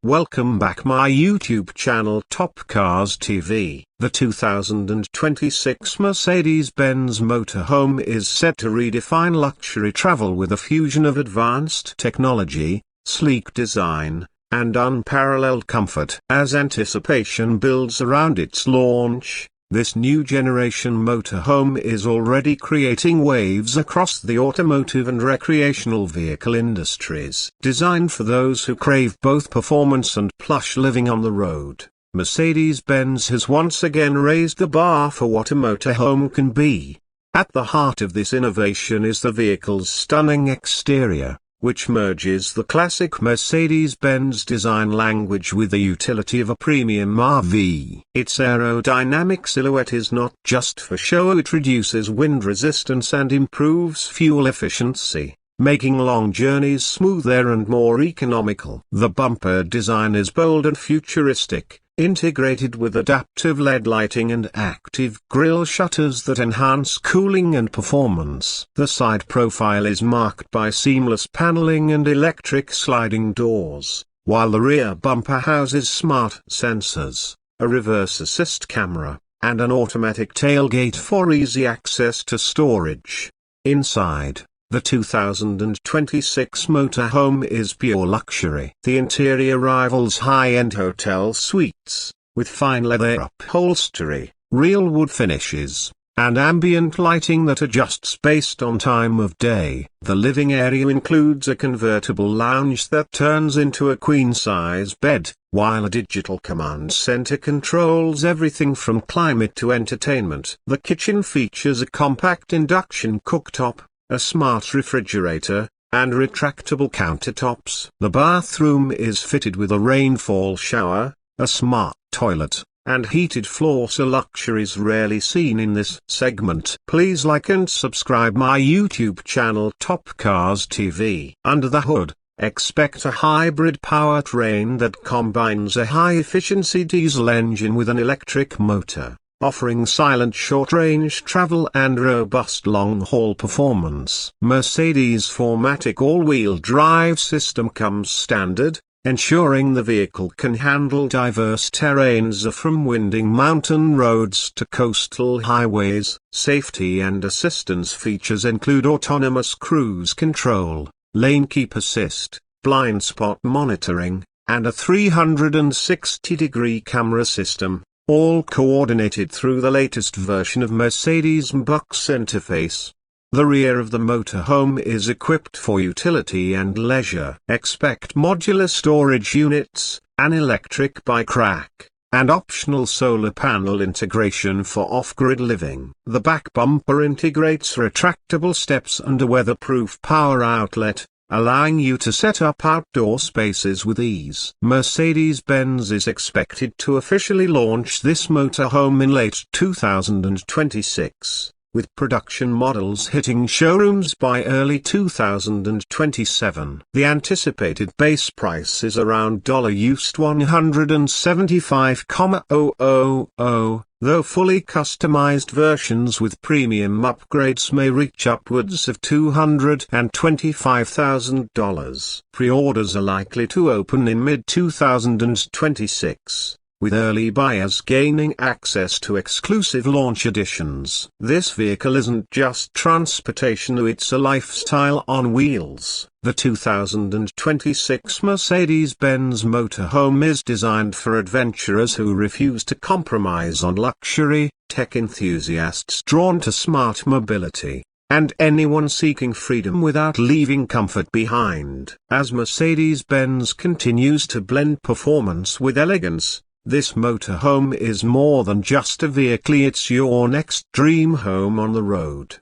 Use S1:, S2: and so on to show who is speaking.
S1: Welcome back my YouTube channel Top Cars TV. The 2026 Mercedes-Benz Motorhome is set to redefine luxury travel with a fusion of advanced technology, sleek design, and unparalleled comfort. As anticipation builds around its launch, this new generation motorhome is already creating waves across the automotive and recreational vehicle industries. Designed for those who crave both performance and plush living on the road, Mercedes-Benz has once again raised the bar for what a motorhome can be. At the heart of this innovation is the vehicle's stunning exterior, which merges the classic Mercedes-Benz design language with the utility of a premium RV. Its aerodynamic silhouette is not just for show, it reduces wind resistance and improves fuel efficiency, making long journeys smoother and more economical. The bumper design is bold and futuristic, integrated with adaptive LED lighting and active grille shutters that enhance cooling and performance. The side profile is marked by seamless paneling and electric sliding doors, while the rear bumper houses smart sensors, a reverse assist camera, and an automatic tailgate for easy access to storage. Inside, the 2026 motorhome is pure luxury. The interior rivals high-end hotel suites, with fine leather upholstery, real wood finishes, and ambient lighting that adjusts based on time of day. The living area includes a convertible lounge that turns into a queen-size bed, while a digital command center controls everything from climate to entertainment. The kitchen features a compact induction cooktop, a smart refrigerator, and retractable countertops. The bathroom is fitted with a rainfall shower, a smart toilet, and heated floors, are luxuries rarely seen in this segment. Please like and subscribe my YouTube channel Top Cars TV. Under the hood, expect a hybrid powertrain that combines a high-efficiency diesel engine with an electric motor, offering silent short-range travel and robust long-haul performance. Mercedes' 4MATIC all-wheel drive system comes standard, ensuring the vehicle can handle diverse terrains from winding mountain roads to coastal highways. Safety and assistance features include autonomous cruise control, lane keep assist, blind spot monitoring, and a 360-degree camera system, all coordinated through the latest version of Mercedes MBUX interface. The rear of the motorhome is equipped for utility and leisure. Expect modular storage units, an electric bike rack, and optional solar panel integration for off-grid living. The back bumper integrates retractable steps and a weatherproof power outlet, allowing you to set up outdoor spaces with ease. Mercedes-Benz is expected to officially launch this motorhome in late 2026, with production models hitting showrooms by early 2027. The anticipated base price is around US $175,000, though fully customized versions with premium upgrades may reach upwards of $225,000. Pre-orders are likely to open in mid-2026, with early buyers gaining access to exclusive launch editions. This vehicle isn't just transportation, it's a lifestyle on wheels. The 2026 Mercedes-Benz Motorhome is designed for adventurers who refuse to compromise on luxury, tech enthusiasts drawn to smart mobility, and anyone seeking freedom without leaving comfort behind. As Mercedes-Benz continues to blend performance with elegance, this motorhome is more than just a vehicle, it's your next dream home on the road.